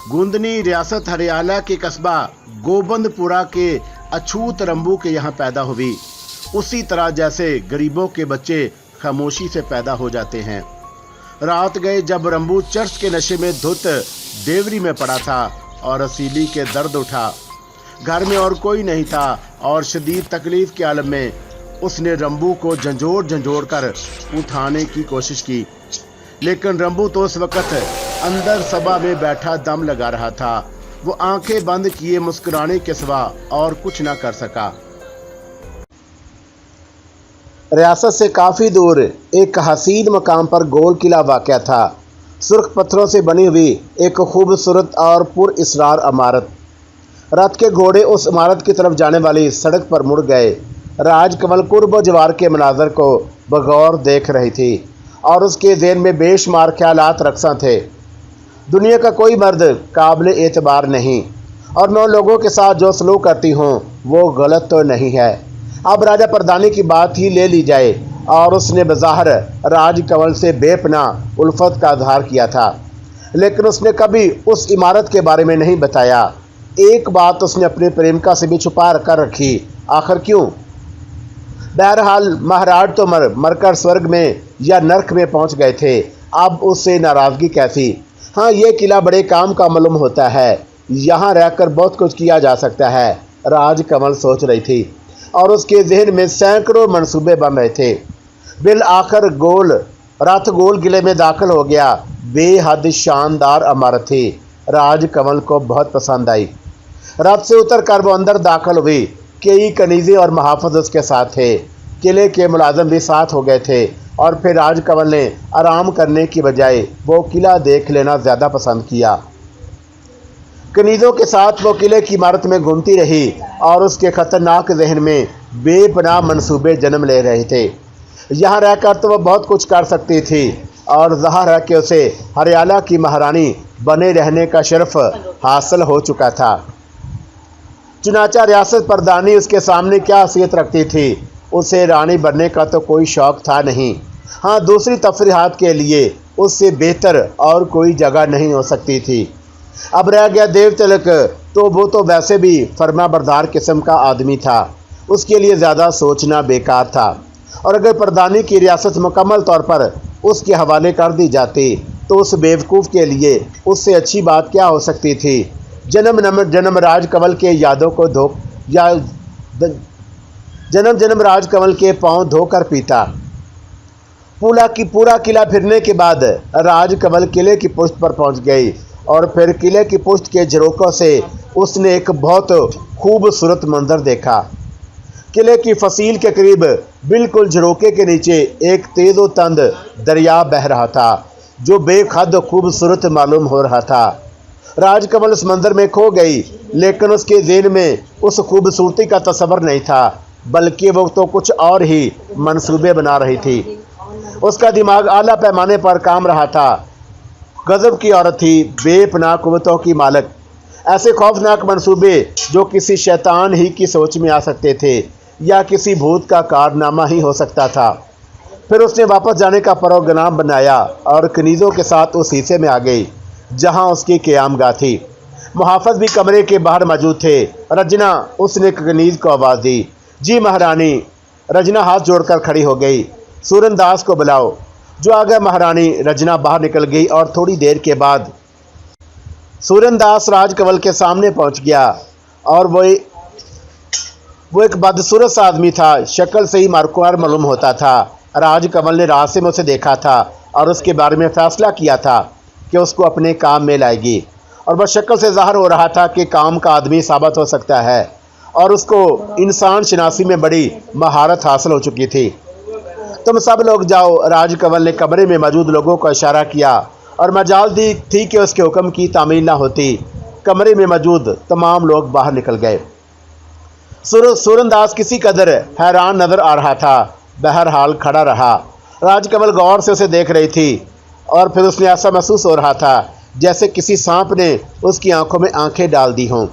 गुंदनी रियासत हरियाणा के कस्बा गोबंदपुरा के अछूत रंबू के यहाँ पैदा हुई। उसी तरह जैसे गरीबों के बच्चे खामोशी से पैदा हो जाते हैं। रात गए जब रंबू चर्च के नशे में धुत देवरी में पड़ा था और असीली के दर्द उठा। घर में और कोई नहीं था और शदीद तकलीफ के आलम में उसने रंबू को झंझोड़ कर उठाने की कोशिश की, लेकिन रंबू तो उस वक्त अंदर सभा में बैठा दम लगा रहा था। वो आंखें बंद किए मुस्कुराने के सिवा और कुछ ना कर सका। रियासत से काफ़ी दूर एक हसीन मकाम पर गोल किला वाक़या था। सुर्ख पत्थरों से बनी हुई एक खूबसूरत और पुरअसरार इमारत। रथ के घोड़े उस इमारत की तरफ जाने वाली सड़क पर मुड़ गए। राजकमल कुर्ब जवार के मनाजर को बगौर देख रही थी और उसके ज़हन में बेशुमार ख्यालात रक्सा थे। दुनिया का कोई मर्द काबिल एतबार नहीं और मैं उन लोगों के साथ जो सलूक करती हूँ वो गलत तो नहीं है। अब राजा परदानी की बात ही ले ली जाए और उसने बज़ाहिर राजकमल से बेपनाह उल्फत का इज़हार किया था, लेकिन उसने कभी उस इमारत के बारे में नहीं बताया। एक बात उसने अपने प्रेमिका से भी छुपा कर रखी। आखिर क्यों? बहरहाल महाराज तो मरकर स्वर्ग में या नर्क में पहुंच गए थे। अब उससे नाराज़गी कैसी? हाँ, ये किला बड़े काम का मालूम होता है। यहाँ रहकर बहुत कुछ किया जा सकता है, राजकमल सोच रही थी और उसके जहन में सैकड़ों मंसूबे बन रहे थे। बिल आखिर रथ गोल किले में दाखिल हो गया। बेहद शानदार इमारत थी, राजकमल को बहुत पसंद आई। रथ से उतर कर वो अंदर दाखिल हुई। कई कनीज़े और महाफिज उसके साथ थे। किले के मुलाजिम भी साथ हो गए थे और फिर राजकमल ने आराम करने की बजाय वो किला देख लेना ज़्यादा पसंद किया। कनीज़ों के साथ वो किले की इमारत में घूमती रही और उसके ख़तरनाक जहन में बेपनाह मंसूबे जन्म ले रहे थे। यहाँ रहकर तो वह बहुत कुछ कर सकती थी और ज़ाहिर है कि उसे हरियाणा की महारानी बने रहने का शर्फ हासिल हो चुका था। चुनाचा रियासत परदानी उसके सामने क्या हैसियत रखती थी? उसे रानी बनने का तो कोई शौक़ था नहीं। हाँ, दूसरी तफरीहात के लिए उससे बेहतर और कोई जगह नहीं हो सकती थी। अब रह गया देव तिलक, तो वो तो वैसे भी फरमाबरदार किस्म का आदमी था। उसके लिए ज़्यादा सोचना बेकार था और अगर परदानी की रियासत मुकम्मल तौर पर उसके हवाले कर दी जाती तो उस बेवकूफ़ के लिए उससे अच्छी बात क्या हो सकती थी? जन्म राजकमल के यादों को जन्म राजकमल के पांव धोकर पीता। पूरा किला फिरने के बाद राजकमल किले की पुष्ट पर पहुंच गई और फिर किले की पुष्ट के झरोकों से उसने एक बहुत खूबसूरत मंजर देखा। किले की फसील के करीब बिल्कुल झरोके के नीचे एक तेज़ो-तंद दरिया बह रहा था जो बेहद खूबसूरत मालूम हो रहा था। राजकमल उस मंजर में खो गई, लेकिन उसके ज़हन में उस खूबसूरती का तस्वर नहीं था, बल्कि वो तो कुछ और ही मंसूबे बना रही थी। उसका दिमाग आला पैमाने पर काम रहा था। गज़ब की औरत थी, बेपनाह कुव्वतों की मालिक। ऐसे खौफनाक मंसूबे जो किसी शैतान ही की सोच में आ सकते थे या किसी भूत का कारनामा ही हो सकता था। फिर उसने वापस जाने का प्रोग्राम बनाया और कनीज़ों के साथ उस हिस्से में आ गई जहां उसकी क़यामगाह थी। मुहाफ़िज़ भी कमरे के बाहर मौजूद थे। रजना, उसने कनीज़ को आवाज़ दी। जी महारानी। रजना हाथ जोड़कर खड़ी हो गई। सूरनदास को बुलाओ। जो आ गया महारानी। रजना बाहर निकल गई और थोड़ी देर के बाद सूरनदास राजकमल के सामने पहुंच गया और वो एक बदसूरत सा आदमी था। शक्ल से ही मारकुआर मालूम होता था। राजकमल ने रात से उसे देखा था और उसके बारे में फ़ैसला किया था कि उसको अपने काम में लाएगी और वह शक्ल से ज़ाहिर हो रहा था कि काम का आदमी साबित हो सकता है और उसको इंसान शनासी में बड़ी महारत हासिल हो चुकी थी। तुम सब लोग जाओ। राजकमल ने कमरे में मौजूद लोगों को इशारा किया और मजाल दी थी कि उसके हुक्म की तामील न होती। कमरे में मौजूद तमाम लोग बाहर निकल गए। सूरनदास किसी कदर हैरान नज़र आ रहा था। बहरहाल खड़ा रहा। राजकमल गौर से उसे देख रही थी और फिर उसने ऐसा महसूस हो रहा था जैसे किसी सांप ने उसकी आंखों में आंखें डाल दी हों।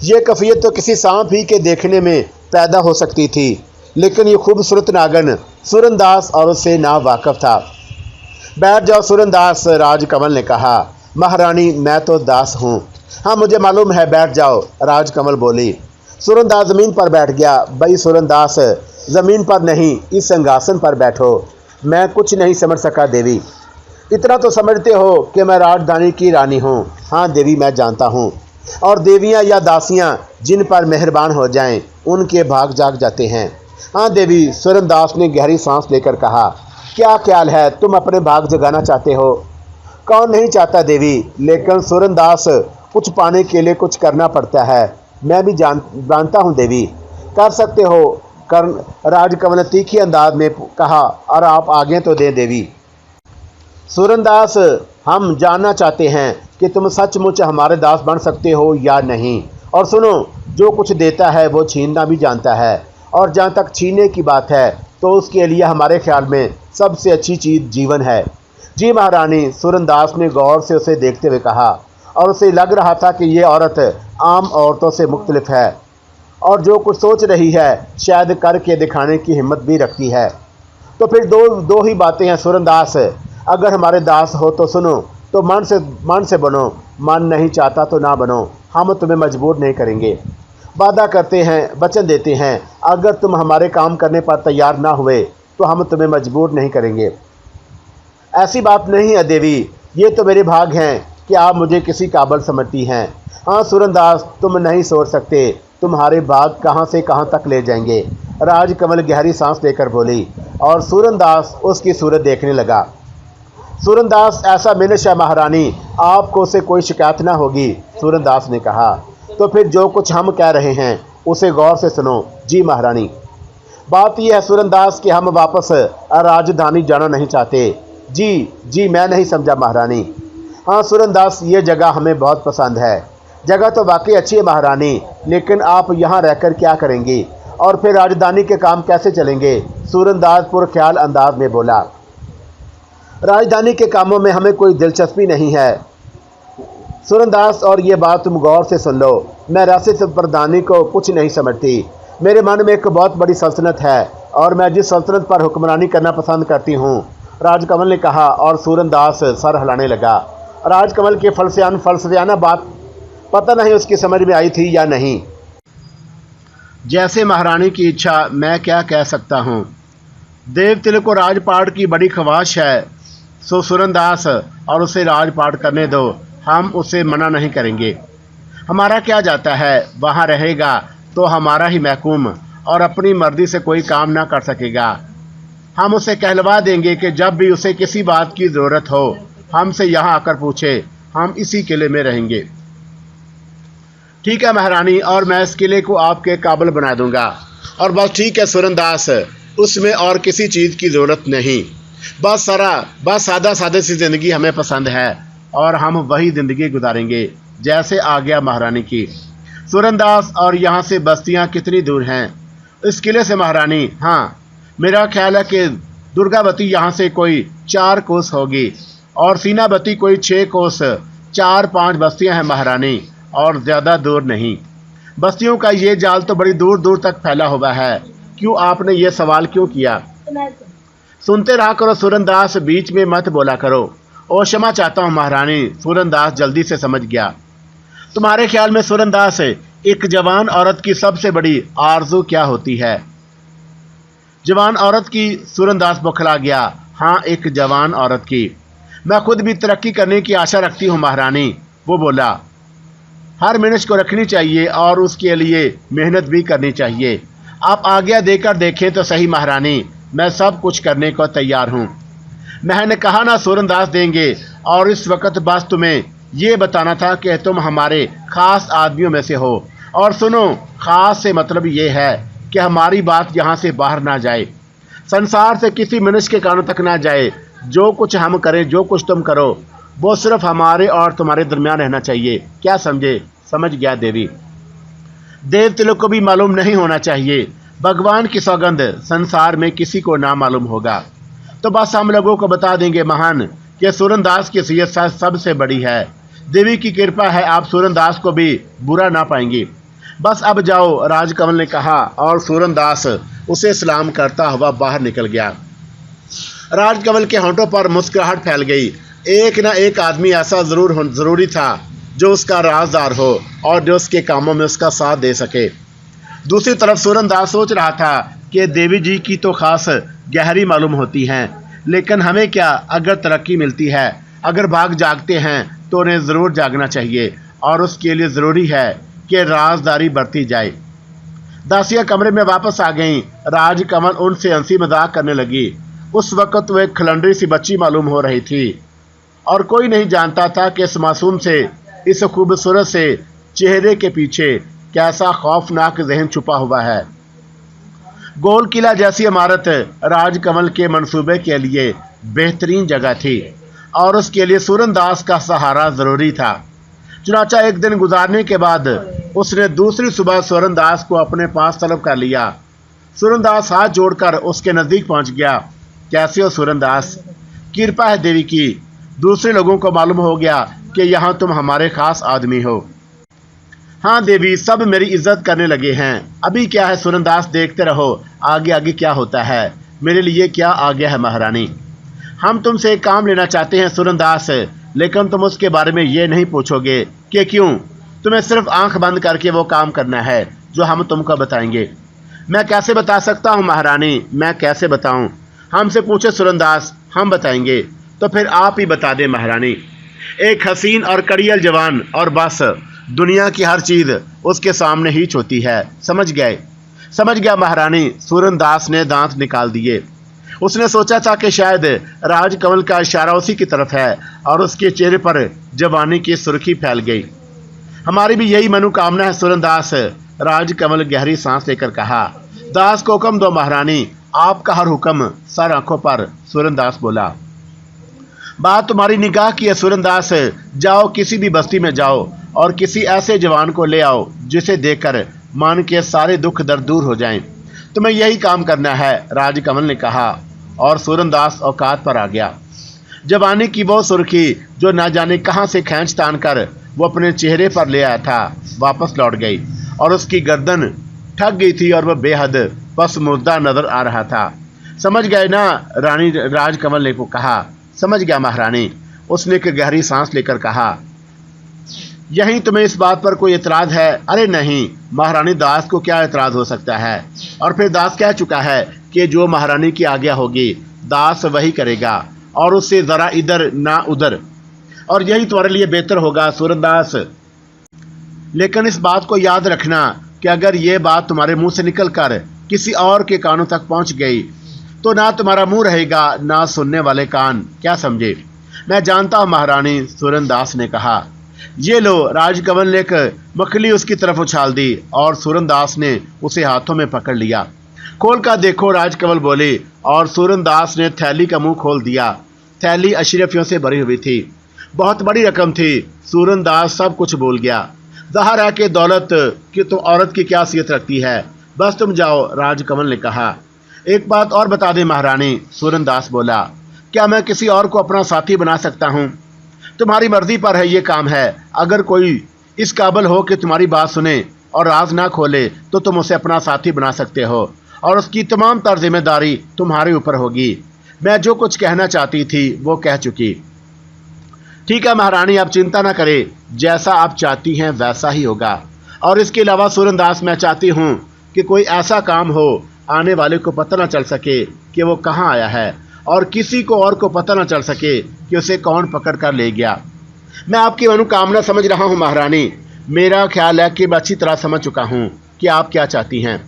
यह कैफियत तो किसी सांप ही के देखने में पैदा हो सकती थी, लेकिन ये खूबसूरत नागन सूरनदास और उससे ना वाकिफ था। बैठ जाओ सूरनदास, राजकमल ने कहा। महारानी मैं तो दास हूँ। हाँ मुझे मालूम है, बैठ जाओ, राजकमल बोली। सूरनदास ज़मीन पर बैठ गया। भाई सूरनदास, ज़मीन पर नहीं, इस सिंहासन पर बैठो। मैं कुछ नहीं समझ सका देवी। इतना तो समझते हो कि मैं राजधानी की रानी हूँ। हाँ देवी मैं जानता हूँ। और देवियाँ या दासियाँ जिन पर मेहरबान हो जाएं, उनके भाग जाग जाते हैं। हाँ देवी, सूरनदास ने गहरी सांस लेकर कहा। क्या ख्याल है, तुम अपने भाग जगाना चाहते हो? कौन नहीं चाहता देवी, लेकिन सूरनदास कुछ पाने के लिए कुछ करना पड़ता है। मैं भी जानता हूँ देवी। कर सकते हो, कर राजकमल ने तीखी अंदाज में कहा। और आप आगे तो दें देवी। सूरनदास, हम जानना चाहते हैं कि तुम सचमुच हमारे दास बन सकते हो या नहीं। और सुनो, जो कुछ देता है वो छीनना भी जानता है, और जहाँ तक छीनने की बात है तो उसके लिए हमारे ख्याल में सबसे अच्छी चीज़ जीवन है। जी महारानी, सूरनदास ने गौर से उसे देखते हुए कहा, और उसे लग रहा था कि ये औरत आम औरतों से मुख्तलिफ है, और जो कुछ सोच रही है शायद करके दिखाने की हिम्मत भी रखती है। तो फिर दो ही बातें हैं सूरनदास। अगर हमारे दास हो तो सुनो, तो मन से बनो, मन नहीं चाहता तो ना बनो। हम तुम्हें मजबूर नहीं करेंगे। वादा करते हैं, वचन देते हैं, अगर तुम हमारे काम करने पर तैयार ना हुए तो हम तुम्हें मजबूर नहीं करेंगे। ऐसी बात नहीं है देवी, ये तो मेरे भाग हैं कि आप मुझे किसी काबिल समझती हैं। हाँ सूरनदास, तुम नहीं सोच सकते तुम्हारे भाग कहाँ से कहाँ तक ले जाएंगे। राजकमल गहरी सांस लेकर बोली, और सूरनदास उसकी सूरत देखने लगा। सूरनदास, ऐसा मिनश है महारानी, आपको उसे कोई शिकायत ना होगी। सूरनदास ने कहा। तो फिर जो कुछ हम कह रहे हैं उसे गौर से सुनो। जी महारानी। बात यह है सूरनदास कि हम वापस राजधानी जाना नहीं चाहते। जी मैं नहीं समझा महारानी। हाँ सूरनदास, ये जगह हमें बहुत पसंद है। जगह तो वाकई अच्छी है महारानी, लेकिन आप यहाँ रहकर क्या करेंगी, और फिर राजधानी के काम कैसे चलेंगे? सूरनदास पुरख्याल अंदाज में बोला। राजधानी के कामों में हमें कोई दिलचस्पी नहीं है सूरनदास, और ये बात तुम गौर से सुन लो। मैं रियासत प्रधानी को कुछ नहीं समझती। मेरे मन में एक बहुत बड़ी सल्तनत है, और मैं जिस सल्तनत पर हुक्मरानी करना पसंद करती हूँ, राजकमल ने कहा। और सूरनदास सर हिलाने लगा। राजकमल के फलसफियाना बात पता नहीं उसकी समझ में आई थी या नहीं। जैसे महारानी की इच्छा, मैं क्या कह सकता हूँ। देवतिलक को राजपाट की बड़ी ख्वाहिश है, सो सूरनदास, और उसे राजपाट करने दो। हम उसे मना नहीं करेंगे। हमारा क्या जाता है, वहाँ रहेगा तो हमारा ही महकूम, और अपनी मर्जी से कोई काम ना कर सकेगा। हम उसे कहलवा देंगे कि जब भी उसे किसी बात की ज़रूरत हो हमसे यहाँ आकर पूछे। हम इसी किले में रहेंगे। ठीक है महारानी, और मैं इस किले को आपके काबिल बना दूंगा। और बस ठीक है सूरनदास, उसमें और किसी चीज़ की ज़रूरत नहीं। बस सादा सादे सी ज़िंदगी हमें पसंद है, और हम वही ज़िंदगी गुजारेंगे जैसे आज्ञा महारानी की। सूरनदास, और यहाँ से बस्तियाँ कितनी दूर हैं इस किले से महारानी? हाँ, मेरा ख्याल है कि दुर्गावती यहाँ से कोई 4 कोस होगी, और सीनावती कोई 6 कोस। 4-5 बस्तियाँ हैं महारानी, और ज़्यादा दूर नहीं। बस्तियों का ये जाल तो बड़ी दूर दूर तक फैला हुआ है। क्यों आपने ये सवाल क्यों किया? सुनते रहा करो सूरनदास, बीच में मत बोला करो। और क्षमा चाहता हूँ महारानी। सूरनदास जल्दी से समझ गया। तुम्हारे ख्याल में सूरनदास, एक जवान औरत की सबसे बड़ी आरजू क्या होती है? जवान औरत की? सूरनदास बौखला गया। हाँ, एक जवान औरत की। मैं खुद भी तरक्की करने की आशा रखती हूँ महारानी, वो बोला। हर मनुष्य को रखनी चाहिए, और उसके लिए मेहनत भी करनी चाहिए। आप आज्ञा देकर देखें तो सही महारानी, मैं सब कुछ करने को तैयार हूँ। मैंने कहा ना सूरनदास देंगे, और इस वक्त बस तुम्हें ये बताना था कि तुम हमारे ख़ास आदमियों में से हो। और सुनो, ख़ास से मतलब ये है कि हमारी बात यहाँ से बाहर ना जाए, संसार से किसी मनुष्य के कानों तक ना जाए। जो कुछ हम करें, जो कुछ तुम करो, वो सिर्फ हमारे और तुम्हारे दरमियान रहना चाहिए। क्या समझे? समझ गया देवी। देवतिलों को भी मालूम नहीं होना चाहिए। भगवान की सौगंध, संसार में किसी को ना मालूम होगा। तो बस हम लोगों को बता देंगे महान कि सूरनदास की सीयत सबसे बड़ी है। देवी की कृपा है, आप सूरनदास को भी बुरा ना पाएंगी। बस अब जाओ, राजकमल ने कहा, और सूरनदास उसे सलाम करता हुआ बाहर निकल गया। राजकमल के होंठों पर मुस्कुराहट फैल गई। एक ना एक आदमी ऐसा ज़रूरी था जो उसका राजदार हो और जो उसके कामों में उसका साथ दे सके। दूसरी तरफ सूरनदास सोच रहा था कि देवी जी की तो खास गहरी मालूम होती हैं, लेकिन हमें क्या, अगर तरक्की मिलती है, अगर भाग जागते हैं तो उन्हें ज़रूर जागना चाहिए और उसके लिए ज़रूरी है कि राजदारी बरती जाए। दासियाँ कमरे में वापस आ गईं। राजकमल उनसे हंसी मजाक करने लगी। उस वक्त वो एक खलंडरी सी बच्ची मालूम हो रही थी और कोई नहीं जानता था कि इस मासूम से, इस खूबसूरत से चेहरे के पीछे कैसा खौफनाक जहन छुपा हुआ है। गोल किला जैसी इमारत राजकमल के मंसूबे के लिए बेहतरीन जगह थी और उसके लिए सूरनदास का सहारा ज़रूरी था। चुनाचा एक दिन गुजारने के बाद उसने दूसरी सुबह सूरनदास को अपने पास तलब कर लिया। सूरनदास हाथ जोड़कर उसके नज़दीक पहुंच गया। कैसे हो सूरनदास? कृपा है देवी की। दूसरे लोगों को मालूम हो गया कि यहाँ तुम हमारे खास आदमी हो। हाँ देवी, सब मेरी इज्जत करने लगे हैं। अभी क्या है सूरनदास, देखते रहो आगे आगे क्या होता है। मेरे लिए क्या आ गया है महारानी। हम तुमसे एक काम लेना चाहते हैं सूरनदास, लेकिन तुम उसके बारे में ये नहीं पूछोगे कि क्यों। तुम्हें सिर्फ आंख बंद करके वो काम करना है जो हम तुमको बताएंगे। मैं कैसे बता सकता हूँ महारानी, मैं कैसे बताऊँ? हमसे पूछे सूरनदास, हम बताएंगे। तो फिर आप ही बता दें महारानी। एक हसीन और कड़ियल जवान और बस दुनिया की हर चीज़ उसके सामने ही होती है। समझ गए? समझ गया महारानी। सूरनदास ने दांत निकाल दिए। उसने सोचा था कि शायद राजकमल का इशारा उसी की तरफ है और उसके चेहरे पर जवानी की सुर्खी फैल गई। हमारी भी यही मनोकामना है सूरनदास। राजकमल गहरी सांस लेकर कहा। दास को हुक्म दो महारानी, आपका हर हुक्म सर आंखों पर। सूरनदास बोला। बात तुम्हारी निगाह की है सूरनदास। जाओ, किसी भी बस्ती में जाओ और किसी ऐसे जवान को ले आओ जिसे देखकर मन के सारे दुख दर्द दूर हो जाएं। तुम्हें यही काम करना है, राजकमल ने कहा और सूरनदास औकात पर आ गया। जवानी की वो सुर्खी जो ना जाने कहां से खींच तान कर वो अपने चेहरे पर ले आया था, वापस लौट गई और उसकी गर्दन ठग गई थी और वह बेहद पसमुर्दा नजर आ रहा था। समझ गए ना रानी? राजकमल ने कहा। समझ गया महारानी। उसने एक गहरी सांस लेकर कहा। यहीं तुम्हें इस बात पर कोई एतराज़ है? अरे नहीं महारानी, दास को क्या एतराज़ हो सकता है। और फिर दास कह चुका है कि जो महारानी की आज्ञा होगी दास वही करेगा और उससे ज़रा इधर ना उधर, और यही तुम्हारे लिए बेहतर होगा सूरनदास। लेकिन इस बात को याद रखना कि अगर ये बात तुम्हारे मुंह से निकलकर किसी और के कानों तक पहुंच गई तो ना तुम्हारा मुंह रहेगा ना सुनने वाले कान। क्या समझे? मैं जानता हूँ महारानी, सूरनदास ने कहा। ये लो। राजकमल ने एक मखली उसकी तरफ उछाल दी और सूरनदास ने उसे हाथों में पकड़ लिया। खोल कर देखो, राजकमल बोले और सूरनदास ने थैली का मुंह खोल दिया। थैली अशरफियों से भरी हुई थी। बहुत बड़ी रकम थी। सूरनदास सब कुछ भूल गया। ज़ाहिर है कि दौलत की तो औरत की क्या हैसियत रखती है। बस तुम जाओ, राजकमल ने कहा। एक बात और बता दें महारानी, सूरनदास बोला। क्या मैं किसी और को अपना साथी बना सकता हूँ? तुम्हारी मर्जी पर है ये काम है। अगर कोई इस काबिल हो कि तुम्हारी बात सुने और राज ना खोले तो तुम उसे अपना साथी बना सकते हो और उसकी तमाम तर जिम्मेदारी तुम्हारे ऊपर होगी। मैं जो कुछ कहना चाहती थी वो कह चुकी। ठीक है महारानी, आप चिंता ना करें, जैसा आप चाहती हैं वैसा ही होगा। और इसके अलावा सूरनदास, मैं चाहती हूँ कि कोई ऐसा काम हो आने वाले को पता न चल सके कि वो कहाँ आया है और किसी को और को पता न चल सके कि उसे कौन पकड़ कर ले गया। मैं आपकी मनोकामना समझ रहा हूँ महारानी। मेरा ख्याल है कि मैं अच्छी तरह समझ चुका हूँ कि आप क्या चाहती हैं।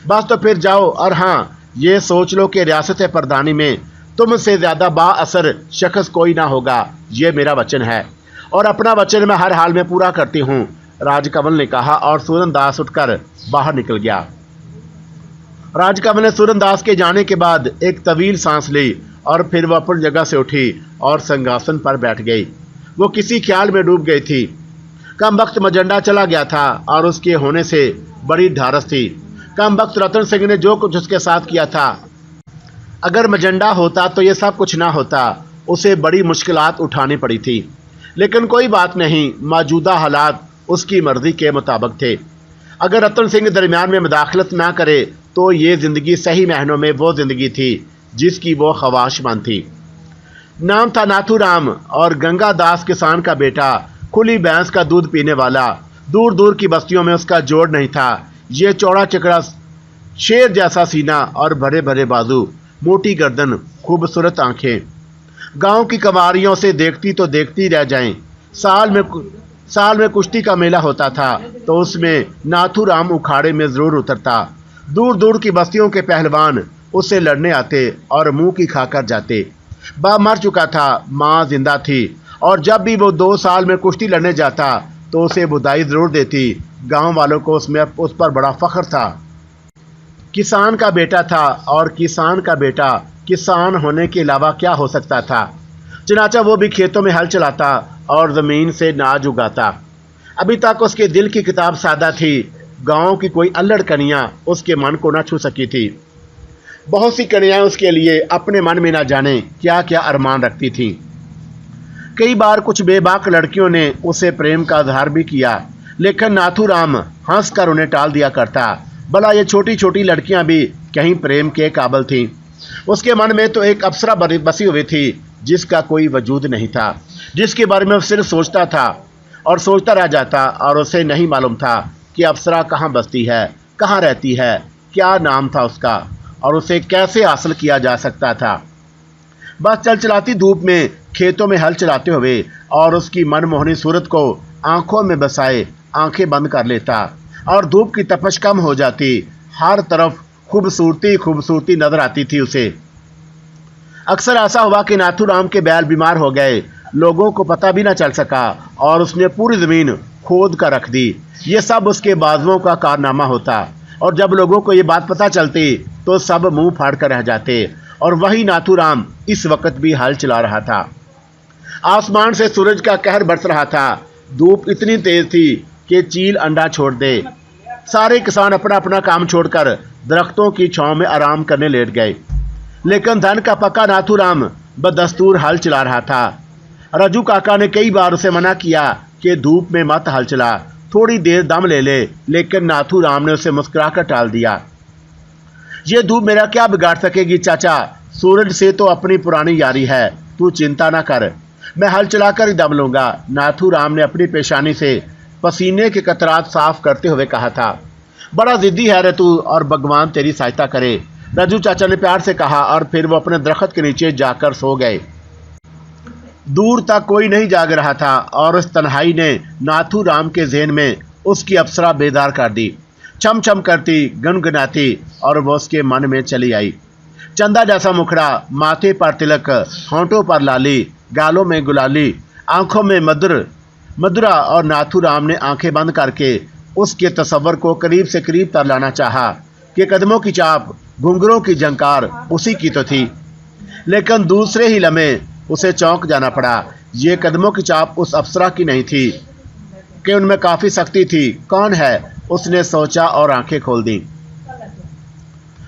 बस तो फिर जाओ और हाँ, ये सोच लो कि रियासत परदानी में तुमसे ज़्यादा बाअसर शख्स कोई ना होगा। ये मेरा वचन है और अपना वचन मैं हर हाल में पूरा करती हूँ, राजकमल ने कहा और सूरनदास उठकर बाहर निकल गया। राजकमल ने सूरनदास के जाने के बाद एक तवील सांस ली और फिर वह अपनी जगह से उठी और सिंहासन पर बैठ गई। वो किसी ख्याल में डूब गई थी। कम वक्त मजंडा चला गया था और उसके होने से बड़ी ढारस थी। कम वक्त रतन सिंह ने जो कुछ उसके साथ किया था, अगर मजंडा होता तो ये सब कुछ ना होता। उसे बड़ी मुश्किलात उठानी पड़ी थी, लेकिन कोई बात नहीं, मौजूदा हालात उसकी मर्जी के मुताबिक थे। अगर रतन सिंह दरमियान में मुदाखलत ना करे तो ये ज़िंदगी सही मायनों में वो ज़िंदगी थी जिसकी वो ख्वाहिशमंद थी। नाम था नाथूराम और गंगा दास किसान का बेटा, खुली भैंस का दूध पीने वाला। दूर दूर की बस्तियों में उसका जोड़ नहीं था। ये चौड़ा चकड़ा शेर जैसा सीना और भरे भरे बाजू, मोटी गर्दन, खूबसूरत आंखें। गांव की कवारियों से देखती तो देखती रह जाएं। साल में कुश्ती का मेला होता था तो उसमें नाथूराम उखाड़े में जरूर उतरता। दूर दूर की बस्तियों के पहलवान उससे लड़ने आते और मुंह की खाकर जाते। बाप मर चुका था, माँ जिंदा थी और जब भी वो 2 साल में कुश्ती लड़ने जाता तो उसे बधाई जरूर देती। गांव वालों को उस पर बड़ा फख्र था। किसान का बेटा था और किसान का बेटा किसान होने के अलावा क्या हो सकता था। चनाचा वो भी खेतों में हल चलाता और ज़मीन से नाज उगाता। अभी तक उसके दिल की किताब सादा थी। गांव की कोई अल्लड़ कनियाँ उसके मन को न छू सकी थी। बहुत सी कन्याएं उसके लिए अपने मन में न जाने क्या क्या अरमान रखती थीं। कई बार कुछ बेबाक लड़कियों ने उसे प्रेम का इजहार भी किया, लेकिन नाथूराम हंसकर उन्हें टाल दिया करता। भला ये छोटी छोटी लड़कियां भी कहीं प्रेम के काबिल थीं। उसके मन में तो एक अप्सरा बसी हुई थी जिसका कोई वजूद नहीं था, जिसके बारे में वो सिर्फ सोचता था और सोचता रह जाता और उसे नहीं मालूम था कि अप्सरा कहाँ बसती है, कहाँ रहती है, क्या नाम था उसका और उसे कैसे हासिल किया जा सकता था। बस चलचलाती धूप में खेतों में हल चलाते हुए और उसकी मनमोहनी सूरत को आंखों में बसाए आंखें बंद कर लेता और धूप की तपश कम हो जाती। हर तरफ खूबसूरती खूबसूरती नजर आती थी उसे। अक्सर ऐसा हुआ कि नाथूराम के बैल बीमार हो गए, लोगों को पता भी न चल सका और उसने पूरी ज़मीन खोद कर रख दी। ये सब उसके बाजुओं का कारनामा होता और जब लोगों को ये बात पता चलती तो सब मुंह फाड़ कर रह जाते। और वही नाथूराम इस वक्त भी हल चला रहा था। आसमान से सूरज का कहर बरस रहा था। धूप इतनी तेज थी कि चील अंडा छोड़ दे। सारे किसान अपना अपना काम छोड़कर दरख्तों की छांव में आराम करने लेट गए, लेकिन धन का पक्का नाथूराम बदस्तूर हल चला रहा था। रजू काका ने कई बार उसे मना किया कि धूप में मत हल चला, थोड़ी देर दम ले ले, लेकिन नाथूराम ने उसे मुस्कुराकर टाल दिया। ये धूप मेरा क्या बिगाड़ सकेगी चाचा, सूरज से तो अपनी पुरानी यारी है, तू चिंता ना कर, मैं हल चलाकर ही दम लूंगा। नाथूराम ने अपनी पेशानी से पसीने के कतरात साफ करते हुए कहा था। बड़ा जिद्दी है रे तू और भगवान तेरी सहायता करे, रजू चाचा ने प्यार से कहा और फिर वो अपने दरख्त के नीचे जाकर सो गए। दूर तक कोई नहीं जाग रहा था और उस तन्हाई ने नाथूराम के ज़हन में उसकी अप्सरा बेदार कर दी। छम छम करती, गुनगुनाती और वो उसके मन में चली आई। चंदा जैसा मुखड़ा, माथे पर तिलक, होंठों पर लाली, गालों में गुलाली, आंखों में मधुरा और नाथूराम ने आंखें बंद करके उसके तस्वर को करीब से करीब तर लाना चाहा कि कदमों की चाप, घुंघरों की झंकार उसी की तो थी, लेकिन दूसरे ही लम्हे उसे चौंक जाना पड़ा। ये कदमों की चाप उस अप्सरा की नहीं थी कि उनमें काफ़ी सख्ती थी। कौन है, उसने सोचा और आंखें खोल दी।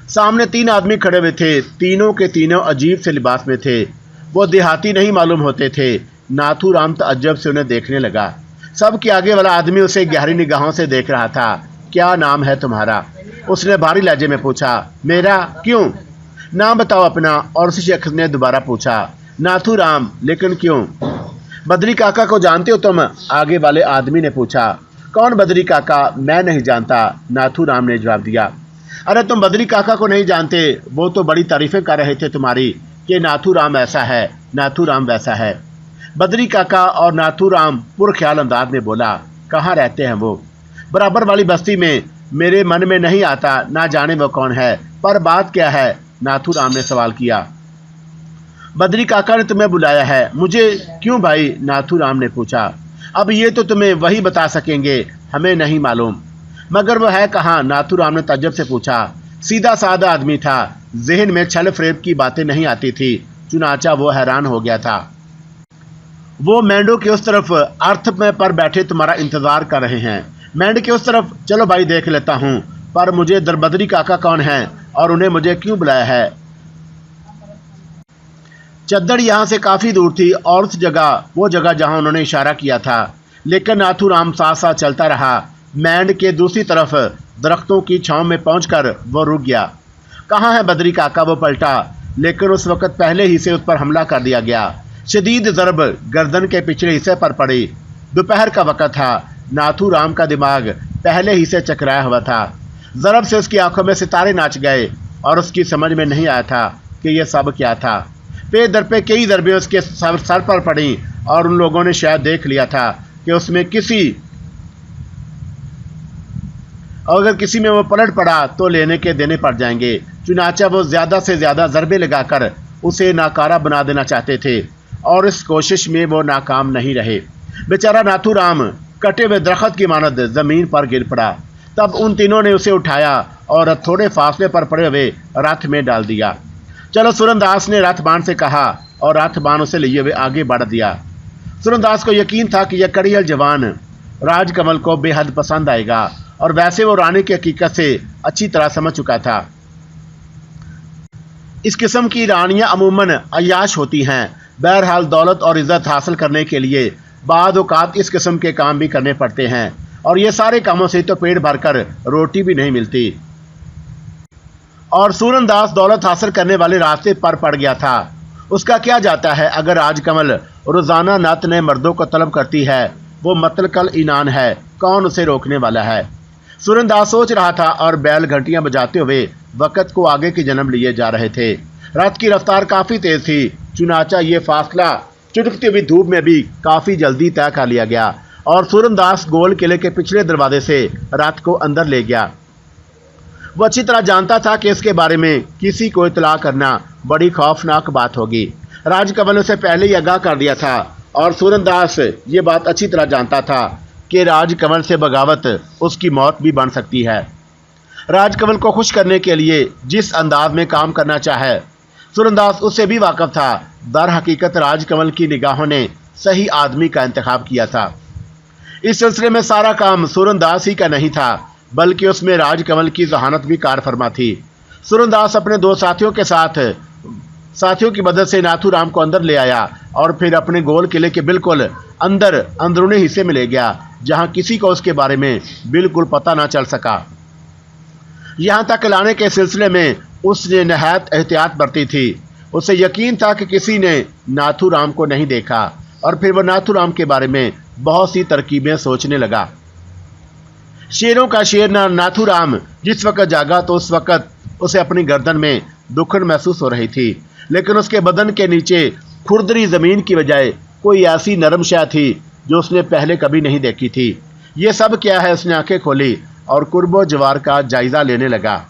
सामने 3 आदमी खड़े हुए थे। तीनों के तीनों अजीब से लिबास में थे। वो देहाती नहीं मालूम होते थे। नाथूराम तअज्जुब से उन्हें देखने लगा। सबके आगे वाला आदमी उसे गहरी निगाहों से देख रहा था। क्या नाम है तुम्हारा, उसने भारी लहजे में पूछा। मेरा? क्यों? नाम बताओ अपना। और उसी शख्स ने दोबारा पूछा। नाथूराम। लेकिन क्यों? बद्री काका को जानते हो तुम? आगे वाले आदमी ने पूछा। कौन बद्री काका? मैं नहीं जानता, नाथूराम ने जवाब दिया। अरे तुम बद्री काका को नहीं जानते? वो तो बड़ी तारीफें कर रहे थे तुम्हारी कि नाथूराम ऐसा है, नाथूराम वैसा है। बद्री काका और नाथूराम पुरख्याल अंदाज में बोला। कहाँ रहते हैं वो? बराबर वाली बस्ती में। मेरे मन में नहीं आता, ना जाने वो कौन है, पर बात क्या है? नाथूराम ने सवाल किया। बद्री काका ने तुम्हें बुलाया है। मुझे? क्यों भाई? नाथूराम ने पूछा। अब ये तो तुम्हें वही बता सकेंगे, हमें नहीं मालूम। मगर वो है कहाँ? नाथूराम ने तज्जुब से पूछा। सीधा साधा आदमी था, जहन में छल फरेब की बातें नहीं आती थी। चुनाचा वो हैरान हो गया था। वो मेंढों के उस तरफ अर्थ में पर बैठे तुम्हारा इंतजार कर रहे हैं। मेंढ के उस तरफ? चलो भाई देख लेता हूँ, पर मुझे बद्री काका कौन है और उन्हें मुझे क्यों बुलाया है? चद्दड़ यहाँ से काफ़ी दूर थी और उस जगह, वो जगह जहाँ उन्होंने इशारा किया था, लेकिन नाथूराम साथ साथ चलता रहा। मेंढ के दूसरी तरफ दरख्तों की छांव में पहुंचकर वो रुक गया। कहाँ है बद्री काका? वो पलटा। लेकिन उस वक्त पहले ही से उस पर हमला कर दिया गया। शदीद ज़रब गर्दन के पिछले हिस्से पर पड़ी। दोपहर का वक्त था। नाथूराम का दिमाग पहले ही से चकराया हुआ था। ज़रब से उसकी आंखों में सितारे नाच गए और उसकी समझ में नहीं आया था कि यह सब क्या था। पे दर पे कई ज़रबें उसके सर पर पड़ी और उन लोगों ने शायद देख लिया था कि उसमें अगर किसी में वो पलट पड़ा तो लेने के देने पड़ जाएंगे। चुनाचा वो ज़्यादा से ज़्यादा ज़रबे लगाकर उसे नाकारा बना देना चाहते थे और इस कोशिश में वो नाकाम नहीं रहे। बेचारा नाथूराम कटे हुए दरख्त की मानद ज़मीन पर गिर पड़ा। तब उन तीनों ने उसे उठाया और थोड़े फासले पर पड़े हुए रथ में डाल दिया। चलो, सूरनदास ने रथबान से कहा और रथबान उसे लिए हुए आगे बढ़ दिया। सूरनदास को यकीन था कि यह कड़ियल जवान राजकमल को बेहद पसंद आएगा और वैसे वो रानी की हकीकत से अच्छी तरह समझ चुका था। इस किस्म की रानियां अमूमन अय्याश होती हैं। बहरहाल दौलत और इज्जत हासिल करने के लिए बाद औकात इस किस्म के काम भी करने पड़ते हैं और ये सारे कामों से तो पेट भरकर रोटी भी नहीं मिलती। और सूरनदास दौलत हासिल करने वाले रास्ते पर पड़ गया था। उसका क्या जाता है अगर राजकमल रोजाना नत नए मर्दों को तलब करती है। वो मतलकल इनान है, कौन उसे रोकने वाला है। सूरनदास सोच रहा था और बैल घंटियां बजाते हुए वक़्त को आगे की जन्म लिए जा रहे थे। रथ की रफ्तार काफ़ी तेज़ थी। चुनाचा ये फासला चुटकती हुई धूप में भी काफ़ी जल्दी तय कर लिया गया और सूरनदास गोल किले के पिछले दरवाजे से रथ को अंदर ले गया। वो अच्छी तरह जानता था कि इसके बारे में किसी को इतला करना बड़ी खौफनाक बात होगी। राजकमल ने उसे पहले ही आगाह कर दिया था और सूरनदास ये बात अच्छी तरह जानता था कि राजकमल से बगावत उसकी मौत भी बन सकती है। राजकमल को खुश करने के लिए जिस अंदाज में काम करना चाहे, सूरनदास उससे भी वाकिफ था। दर हकीकत राजकमल की निगाहों ने सही आदमी का इंतखाब किया था। इस सिलसिले में सारा काम सूरनदास ही का नहीं था, बल्कि उसमें राजकमल की जहानत भी कार फरमा थी। सूरनदास अपने दो साथियों की मदद से नाथूराम को अंदर ले आया और फिर अपने गोल किले के बिल्कुल अंदर अंदरूनी हिस्से में ले गया, जहां किसी को उसके बारे में बिल्कुल पता ना चल सका। यहां तक लाने के सिलसिले में उसने नहायत एहतियात बरती थी। उसे यकीन था कि किसी ने नाथूराम को नहीं देखा और फिर वह नाथूराम के बारे में बहुत सी तरकीबें सोचने लगा। शेरों का शेर नाथूराम जिस वक्त जागा तो उस वक्त उसे अपनी गर्दन में दुखन महसूस हो रही थी, लेकिन उसके बदन के नीचे खुरदरी ज़मीन की बजाय कोई ऐसी नरम शय थी जो उसने पहले कभी नहीं देखी थी। ये सब क्या है? उसने आंखें खोली और कुर्बो जवार का जायज़ा लेने लगा।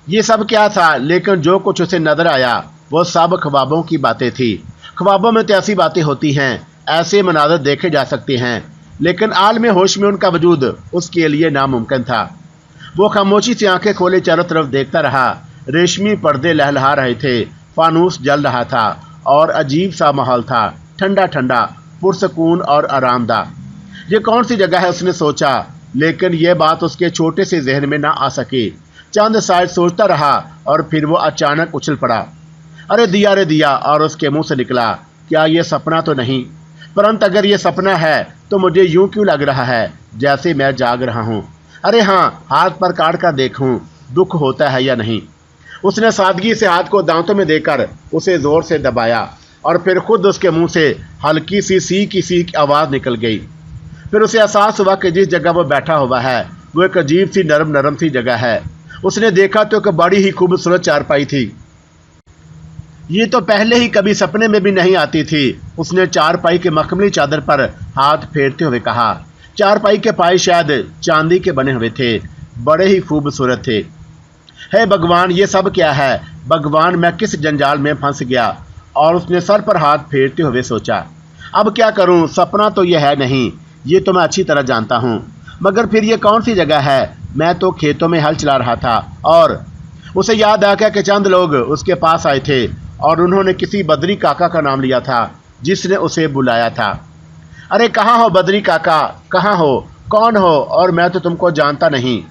ये सब क्या था? लेकिन जो कुछ उसे नजर आया वो सब ख्वाबों की बातें थी। ख्वाबों में तो ऐसी बातें होती हैं, ऐसे मनाज़र देखे जा सकते हैं, लेकिन आलम होश में उनका वजूद उसके लिए नामुमकिन था। वो खामोशी से आंखें खोले चारों तरफ देखता रहा। रेशमी पर्दे लहलहा रहे थे, फानूस जल रहा था और अजीब सा माहौल था, ठंडा ठंडा, पुरसकून और आरामदाह। ये कौन सी जगह है उसने सोचा, लेकिन यह बात उसके छोटे से जहन में ना आ सकी। चंद साइड सोचता रहा और फिर वो अचानक उछल पड़ा। अरे दिया, रे दिया! और उसके मुंह से निकला, क्या ये सपना तो नहीं? परंतु अगर ये सपना है तो मुझे यूं क्यों लग रहा है जैसे मैं जाग रहा हूँ? अरे हाँ, हाथ पर काट कर देखूं दुख होता है या नहीं। उसने सादगी से हाथ को दांतों में देकर उसे जोर से दबाया और फिर खुद उसके मुंह से हल्की सी सीख आवाज़ निकल गई। फिर उसे एहसास हुआ कि जिस जगह वो बैठा हुआ है वो एक अजीब सी नरम सी जगह है। उसने देखा तो एक बड़ी ही खूबसूरत चारपाई थी। ये तो पहले ही कभी सपने में भी नहीं आती थी। उसने चारपाई के मखमली चादर पर हाथ फेरते हुए कहा। चारपाई के पाए शायद चांदी के बने हुए थे, बड़े ही खूबसूरत थे। हे भगवान, ये सब क्या है? भगवान, मैं किस जंजाल में फंस गया? और उसने सर पर हाथ फेरते हुए सोचा, अब क्या करूं? सपना तो यह है नहीं, ये तो मैं अच्छी तरह जानता हूं, मगर फिर ये कौन सी जगह है? मैं तो खेतों में हल चला रहा था और उसे याद आ गया कि चंद लोग उसके पास आए थे और उन्होंने किसी बद्री काका का नाम लिया था जिसने उसे बुलाया था। अरे कहाँ हो बद्री काका? कहाँ हो? कौन हो? और मैं तो तुमको जानता नहीं,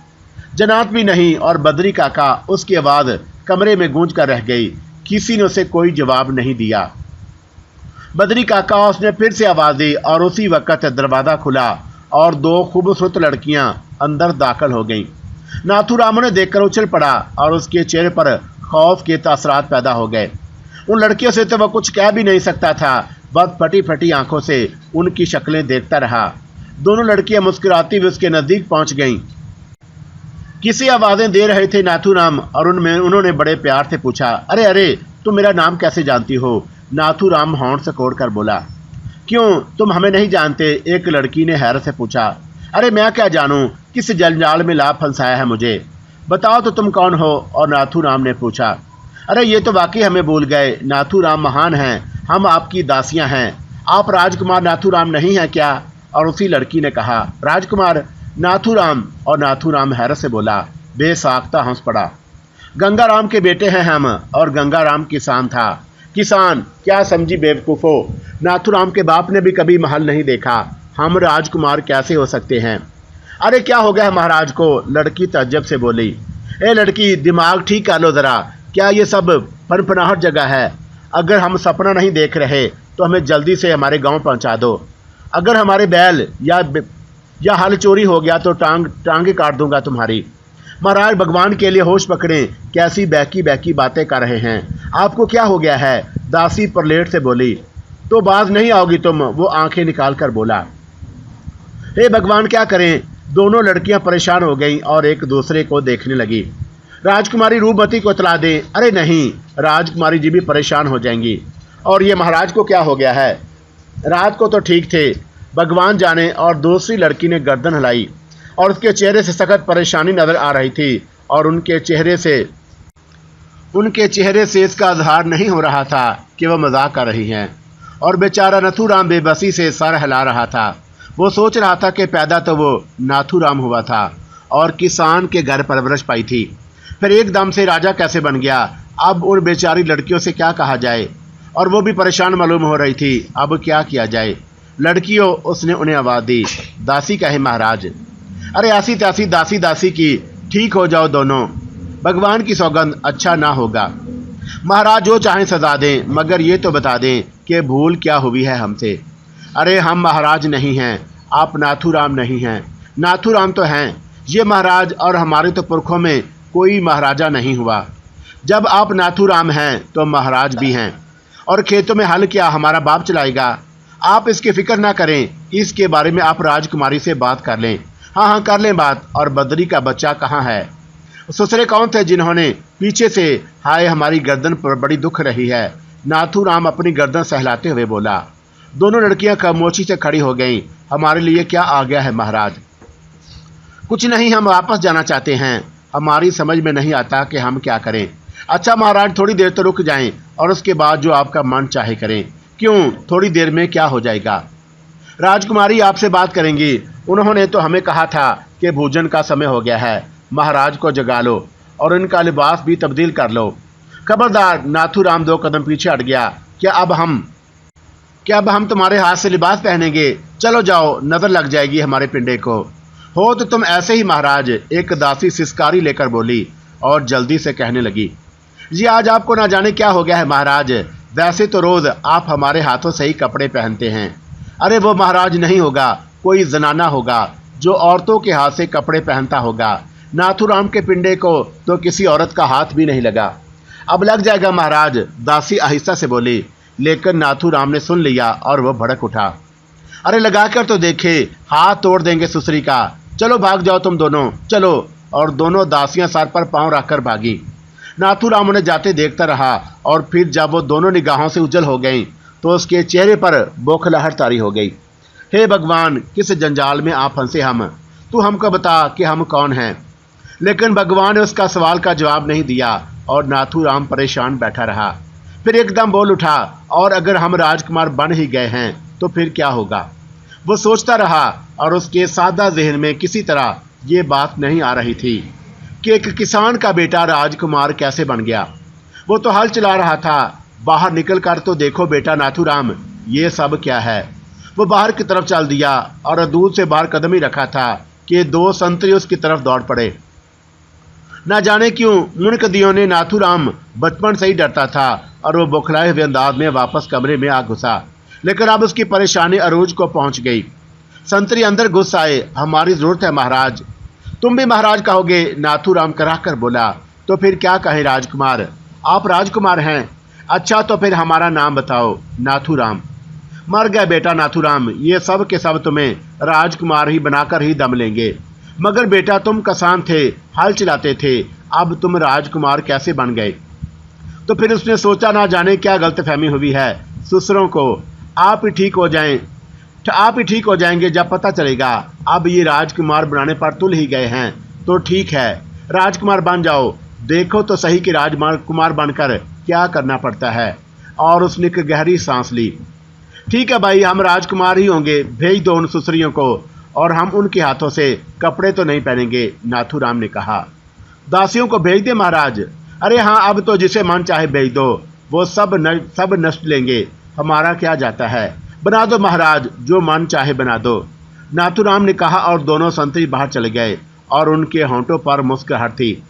जनात भी नहीं। और बद्री काका, उसकी आवाज़ कमरे में गूंज कर रह गई। किसी ने उसे कोई जवाब नहीं दिया। बद्री काका, उसने फिर से आवाज़ दी और उसी वक्त दरवाज़ा खुला और दो खूबसूरत लड़कियां अंदर दाखिल हो गईं। नाथूराम ने देखकर उछल पड़ा और उसके चेहरे पर खौफ के तासरात पैदा हो गए। उन लड़कियों से तो वह कुछ कह भी नहीं सकता था, बस फटी फटी आंखों से उनकी शक्लें देखता रहा। दोनों लड़कियां मुस्कुराती हुई उसके नजदीक पहुंच गईं। किसी आवाजें दे रहे थे नाथूराम और उन्होंने बड़े प्यार से पूछा, अरे अरे, तुम मेरा नाम कैसे जानती हो? नाथूराम होंठ से कोड़कर बोला। क्यों, तुम हमें नहीं जानते? एक लड़की ने हैरत से पूछा। अरे मैं क्या जानूं, किस जंजाल में ला फंसाया है मुझे, बताओ तो तुम कौन हो? और नाथूराम ने पूछा। अरे ये तो वाकई हमें भूल गए, नाथूराम महान हैं, हम आपकी दासियां हैं। आप राजकुमार नाथूराम नहीं हैं क्या? और उसी लड़की ने कहा, राजकुमार नाथूराम। और नाथूराम हैरत से बोला, बेसाख्ता हंस पड़ा। गंगाराम के बेटे हैं हम, और गंगाराम किसान था। किसान क्या समझी बेवकूफ़ो, नाथूराम के बाप ने भी कभी महल नहीं देखा, हम राजकुमार कैसे हो सकते हैं? अरे क्या हो गया है महाराज को? लड़की तज्जब से बोली। ए लड़की, दिमाग ठीक कर लो ज़रा, क्या ये सब फनफनाहट जगह है? अगर हम सपना नहीं देख रहे तो हमें जल्दी से हमारे गांव पहुंचा दो। अगर हमारे बैल या हल चोरी हो गया तो टांगे काट दूंगा तुम्हारी। महाराज भगवान के लिए होश पकड़ें, कैसी बैकी बैकी बातें कर रहे हैं, आपको क्या हो गया है? दासी परलेट से बोली। तो बाज नहीं आओगी तुम? वो आंखें निकाल कर बोला। हे भगवान क्या करें? दोनों लड़कियां परेशान हो गईं और एक दूसरे को देखने लगी। राजकुमारी रूपमती को इतला दें। अरे नहीं, राजकुमारी जी भी परेशान हो जाएंगी। और ये महाराज को क्या हो गया है? रात को तो ठीक थे, भगवान जाने। और दूसरी लड़की ने गर्दन हिलाई और उसके चेहरे से सख्त परेशानी नजर आ रही थी और उनके चेहरे से इसका इजहार नहीं हो रहा था कि वह मजाक कर रही हैं। और बेचारा नाथूराम बेबसी से सर हिला रहा था। वो सोच रहा था कि पैदा तो वो नाथूराम हुआ था और किसान के घर परवरिश पाई थी, फिर एकदम से राजा कैसे बन गया? अब उन बेचारी लड़कियों से क्या कहा जाए? और वो भी परेशान मालूम हो रही थी, अब क्या किया जाए? लड़कियों, उसने उन्हें आवाज़ दी। दासी कहे महाराज। अरे ऐसी तैसी दासी दासी की, ठीक हो जाओ दोनों, भगवान की सौगंध अच्छा ना होगा। महाराज जो चाहें सजा दें, मगर ये तो बता दें कि भूल क्या हुई है हमसे। अरे हम महाराज नहीं हैं, आप नाथूराम नहीं हैं। नाथूराम तो हैं ये महाराज, और हमारे तो पुरखों में कोई महाराजा नहीं हुआ। जब आप नाथूराम हैं तो महाराज भी हैं। और खेतों में हल क्या हमारा बाप चलाएगा? आप इसकी फिक्र ना करें, इसके बारे में आप राजकुमारी से बात कर लें। हाँ हाँ कर लें बात। और बद्री का बच्चा कहाँ है? ससुरे कौन थे जिन्होंने पीछे से हाय हमारी गर्दन पर बड़ी दुख रही है? नाथूराम अपनी गर्दन सहलाते हुए बोला। दोनों लड़कियां खामोशी से खड़ी हो गईं। हमारे लिए क्या आ गया है महाराज? कुछ नहीं, हम वापस जाना चाहते हैं, हमारी समझ में नहीं आता कि हम क्या करें। अच्छा महाराज, थोड़ी देर तो रुक जाएं और उसके बाद जो आपका मन चाहे करें। क्यों, थोड़ी देर में क्या हो जाएगा? राजकुमारी आपसे बात करेंगी। उन्होंने तो हमें कहा था कि भोजन का समय हो गया है, महाराज को जगा लो और इनका लिबास भी तब्दील कर लो। खबरदार, नाथूराम 2 कदम पीछे हट गया। क्या अब हम तुम्हारे हाथ से लिबास पहनेंगे? चलो जाओ, नजर लग जाएगी हमारे पिंडे को। हो तो तुम ऐसे ही महाराज, एक दासी सिसकारी लेकर बोली और जल्दी से कहने लगी। जी आज आपको ना जाने क्या हो गया है महाराज, वैसे तो रोज आप हमारे हाथों से ही कपड़े पहनते हैं। अरे वो महाराज नहीं होगा, कोई जनाना होगा जो औरतों के हाथ से कपड़े पहनता होगा। नाथूराम के पिंडे को तो किसी औरत का हाथ भी नहीं लगा। अब लग जाएगा महाराज, दासी आहिस्ता से बोली। लेकिन नाथूराम ने सुन लिया और वह भड़क उठा। अरे लगा कर तो देखे, हाथ तोड़ देंगे सुसरी का। चलो भाग जाओ तुम दोनों, चलो। और दोनों दासियां सर पर पांव रखकर भागी। नाथूराम उन्हें जाते देखता रहा और फिर जब वो दोनों निगाहों से उजल हो गईं तो उसके चेहरे पर बौखलाहट तारी हो गई। हे भगवान, किस जंजाल में आप फंसे हम, तू हमको बता कि हम कौन हैं। लेकिन भगवान ने उसका सवाल का जवाब नहीं दिया और नाथूराम परेशान बैठा रहा। फिर एकदम बोल उठा, और अगर हम राजकुमार बन ही गए हैं तो फिर क्या होगा? वो सोचता रहा और उसके सादा जहन में किसी तरह ये बात नहीं आ रही थी कि एक किसान का बेटा राजकुमार कैसे बन गया। वो तो हल चला रहा था। बाहर निकल कर तो देखो बेटा नाथूराम, ये सब क्या है? वो बाहर की तरफ चल दिया और दूध से बाहर कदम ही रखा था कि 2 संतरी उसकी तरफ दौड़ पड़े। ना जाने क्यों मुनकदियों ने नाथूराम बचपन से ही डरता था और वो बौखलाए हुए अंदाज में वापस कमरे में आ घुसा। लेकिन अब उसकी परेशानी अरूज को पहुंच गई। संतरी अंदर घुस आए। हमारी जरूरत है महाराज। तुम भी महाराज कहोगे? नाथूराम कराह कर बोला। तो फिर क्या कहें राजकुमार, आप राजकुमार हैं। अच्छा तो फिर हमारा नाम बताओ। नाथूराम। मर गए बेटा नाथूराम, ये सब के सब तुम्हें राजकुमार ही बनाकर ही दम लेंगे। मगर बेटा तुम किसान थे, हल चलाते थे, अब तुम राजकुमार कैसे बन गए। तो फिर उसने सोचा ना जाने क्या गलतफहमी हुई है ससुरों को। आप ही ठीक हो जाएंगे जब पता चलेगा। अब ये राजकुमार बनाने पर तुल ही गए हैं तो ठीक है, राजकुमार बन जाओ, देखो तो सही कि राजकुमार बनकर क्या करना पड़ता है। और उसने एक गहरी सांस ली। ठीक है भाई, हम राजकुमार ही होंगे, भेज दो उन सुसरियों को, और हम उनके हाथों से कपड़े तो नहीं पहनेंगे। नाथूराम ने कहा। दासियों को भेज दे महाराज। अरे हाँ, अब तो जिसे मन चाहे भेज दो, वो सब नष्ट लेंगे, हमारा क्या जाता है। बना दो महाराज, जो मन चाहे बना दो। नाथूराम ने कहा और दोनों संतरी बाहर चले गए और उनके होंठों पर मुस्कुराहट थी।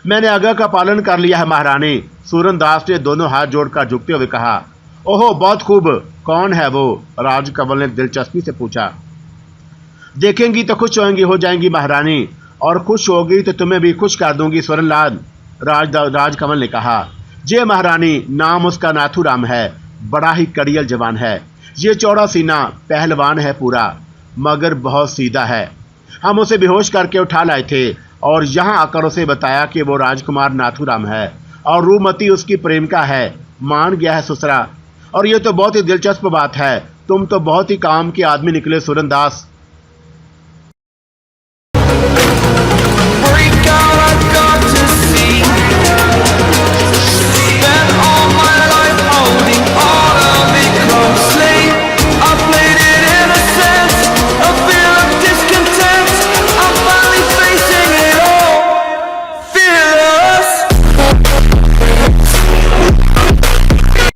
मैंने आज्ञा का पालन कर लिया है महारानी, सूरनदास ने दोनों हाथ जोड़कर झुकते हुए कहा। ओहो बहुत खूब, कौन है वो, राजकमल ने दिलचस्पी से पूछा। देखेंगी तो खुश हो जाएंगी महारानी, और खुश होगी तो तुम्हें भी खुश कर दूंगी स्वरनलाल, राजकमल ने कहा। जे महारानी, नाम उसका नाथूराम है, बड़ा ही कड़ियल जवान है। ये चौड़ा सीना, पहलवान है पूरा, मगर बहुत सीधा है। हम उसे बेहोश करके उठा लाए थे और यहाँ आकर उसे बताया कि वो राजकुमार नाथूराम है और रूपमती उसकी प्रेमिका है। मान गया है ससुरा। और ये तो बहुत ही दिलचस्प बात है, तुम तो बहुत ही काम के आदमी निकले सूरनदास।